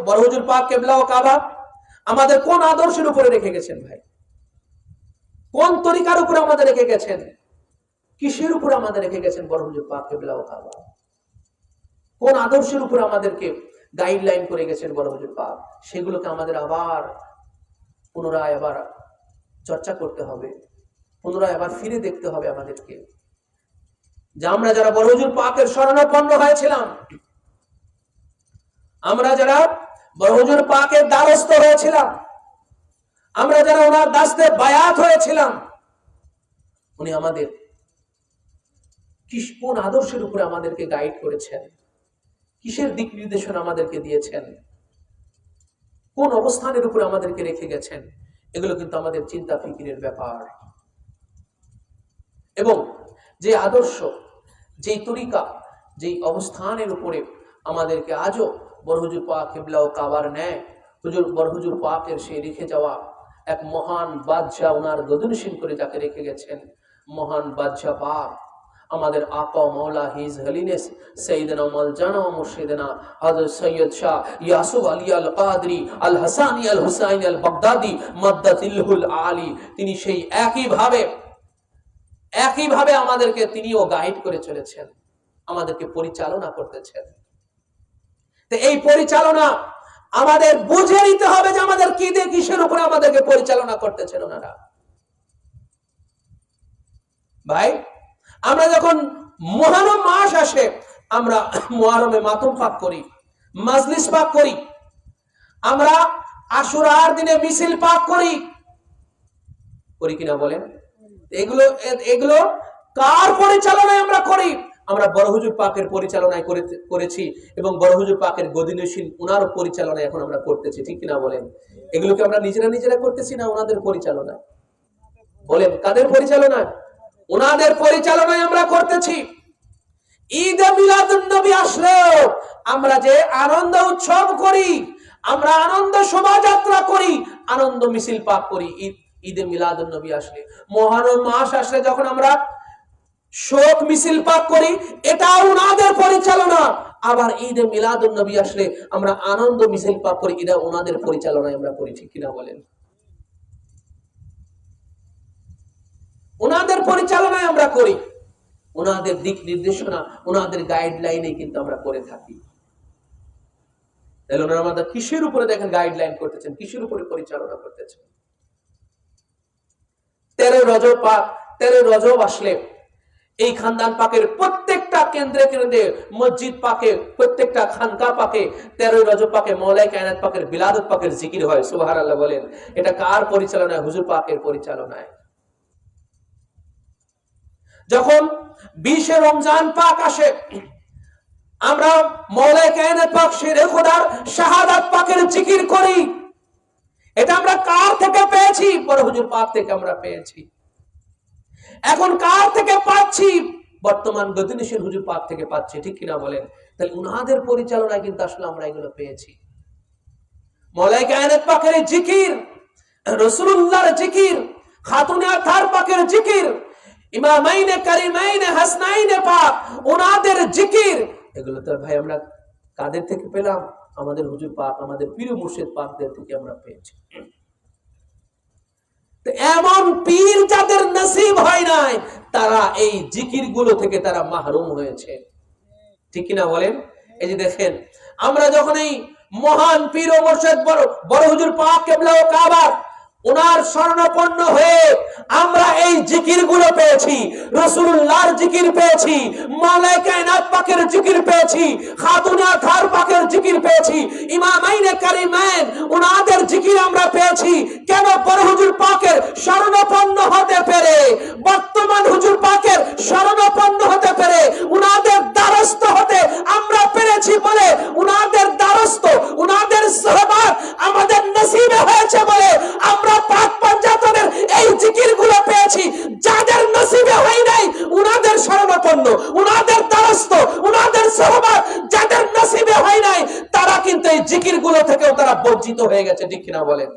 বড় হুজুর পাক কিবলা ও কাবা আমাদের কোন আদর্শের উপরে রেখে গেছেন ভাই? কোন তরিকার উপরে আমাদের রেখে গেছেন? কিসের উপরে আমাদের রেখে গেছেন বড় হুজুর পাক কিবলা ও কাবা? কোন আদর্শের উপরে আমাদেরকে গাইডলাইন করে গেছেন বড় হুজুর পাক? সেগুলোকে আমাদের আবার পুনরায় আবার চর্চা করতে হবে, পুনরায় আবার ফিরে দেখতে হবে আমাদেরকে, যে আমরা যারা বড় হুজুর পাকের শরণাপন্ন হয়েছিলাম, আমরা যারা বড় হুজুর পাকের দ্বারস্থ হয়েছিলাম, আমরা যারা ওনার দাসদের বায়াত হয়েছিলাম, উনি আমাদের কোন আদর্শের উপরে আমাদেরকে গাইড করেছেন, কিসের দিক নির্দেশনা আমাদেরকে দিয়েছেন, কোন অবস্থানের উপরে আমাদেরকে রেখে গেছেন, এগুলো কিন্তু আমাদের চিন্তা ফিকিরের ব্যাপার। এবং যে আদর্শ, যেই তরিকা, যেই অবস্থানের উপরে আমাদেরকে আজও বড় হুজুর পাক কিবলা ও কাবার ন্যায় বড় হুজুর পাকের সেই রেখে যাওয়া এক মহান বাদশাহ, ওনার গদনশীল করে যাকে রেখে গেছেন মহান বাদশাহ পাক আমাদের আকা মাওলা হিজ হলিনেস সৈয়দনা মাওলানা মুর্শিদনা হযরত সৈয়দ শাহ ইয়াসুফ আলী আল কাদরি আল হাসানি আল হুসাইনি আল বাগদাদি মাদ্দাতিলহুল আলী, তিনি সেই একইভাবে আমাদেরকে তিনিও গাইড করে চলেছেন, আমাদেরকে পরিচালনা করতেছেন। তো এই পরিচালনা আমাদের বুঝে নিতে হবে যে আমাদের কি দিয়ে কিসের উপরে আমাদেরকে পরিচালনা করতেছেন ওনারা। ভাই, আমরা যখন মুহররম মাস আসে, আমরা মুহররমে মাতম পাক করি, মাজলিস পাক করি, আমরা আশুরার দিনে মিছিল পাক করি কিনা বলেন? এগুলো কার পরিচালনায় আমরা করি? আমরা বড় হুজুর পাকের পরিচালনায় করেছি এবং বড় হুজুর পাকের গদিনশীল উনার পরিচালনায় এখন আমরা করতেছি, ঠিক কিনা বলেন? এগুলোকে আমরা নিজেরা করতেছি না ওনাদের পরিচালনায়? বলেন, কাদের পরিচালনায়? ওনাদের পরিচালনায় আমরা করতেছি। ঈদে মিলাদুন নবী আসলেও আমরা যে আনন্দ উৎসব করি, আমরা আনন্দ শোভাযাত্রা করি, আনন্দ মিছিল পাক করি, ঈদে মিলাদুন নবী আসলে, মুহররম মাস আসলে যখন আমরা শোক মিছিল পাক করি, এটা ওনাদের পরিচালনা। আবার ঈদে মিলাদুন নবী আসলে আমরা আনন্দ মিছিল পাক করি, এটা ওনাদের পরিচালনায় আমরা করি, ঠিক কিনা বলেন? ওনাদের পরিচালনায় আমরা করি, ওনাদের দিক নির্দেশনা, ওনাদের গাইডলাইনে কিন্তু আমরা করে থাকি। তাহলে ওনারা আমাদের কিসের উপরে দেখেন গাইডলাইন করতেছেন, কিসের উপরে পরিচালনা করতেছেন? 13 রজব আসলে এই খানদান পাকের প্রত্যেকটা কেন্দ্রে কেন্দ্রে, মসজিদ পাকে, প্রত্যেকটা খানকা পাকে 13 রজব পাকে মওলাই কায়নাত পাকের বিলাদত পাকের জিকির হয়। সুবহানাল্লাহ বলেন। এটা কার পরিচালনায়? হুজুর পাকের পরিচালনায়। যখন 20 রমজান পাক আসে, আমরা মওলাই কায়নাত পাক শেরে খোদার শাহাদাত পাকের জিকির করি। এটা আমরা কার থেকে পেয়েছি? বড় হুজুর পাক থেকে আমরা পেয়েছি। এখন কার থেকে পাচ্ছি? বর্তমান গদিনশীল হুজুর পাক থেকে পাচ্ছি, ঠিক কিনা বলেন? তাহলে উনাদের পরিচালনায় কিন্তু আসলে আমরা এগুলো পেয়েছি। মওলাই কায়নাত পাকের জিকির, রাসূলুল্লাহর জিকির, খাতুনে আতহার পাকের জিকির, ইমামাইনে কারিমাইনে হাসনাইনে পাক ওনাদের জিকির, এগুলো তো ভাই আমরা কাদের থেকে পেলাম? আমাদের হুজুর পাক, আমাদের পীর মুর্শিদ পাকদের থেকে আমরা পেয়েছি। এমন পীর যাদের নসিব হয় নাই, তারা এই জিকির গুলো থেকে তারা মাহরুম হয়েছে, ঠিক কিনা বলেন? এই যে দেখেন, আমরা যখন এই মহান পীর ও মুর্শিদ বড় হুজুর পাক কিবলা ও কাবা ওনার শরণাপন্ন হয়ে আমরা এই জিকির গুলো পেয়েছি, রাসূলুল্লাহর জিকির পেয়েছি, মওলাই কায়নাত পাকের জিকির পেয়েছি, খাতুনে আতহার পাকের জিকির পেয়েছি, ইমামাইনে কারিমাইন ওনাদের জিকির আমরা পেয়েছি। কেন? বড় হুজুর পাকের শরণাপন্ন হতে পেরে, বর্তমান হুজুর পাকের শরণাপন্ন হতে পেরে, ওনাদের দ্বারস্থ হতে আমরা পেরেছি বলে, ওনাদের দ্বারস্থ, ওনাদের সোহবত আমাদের নসিবে হয়েছে বলে আমরা পাক পাঞ্জাতনের এই জিকির গুলো পেয়েছি। যাদের নসিবে হয় নাই, উনাদের শরণাপন্ন, উনাদের দ্বারস্থ, উনাদের সোহবত যাদের নসিবে হয় নাই, তারা কিন্তু এই জিকির গুলো থেকেও তারা বঞ্চিত হয়ে গেছে, ঠিক কিনা বলেন?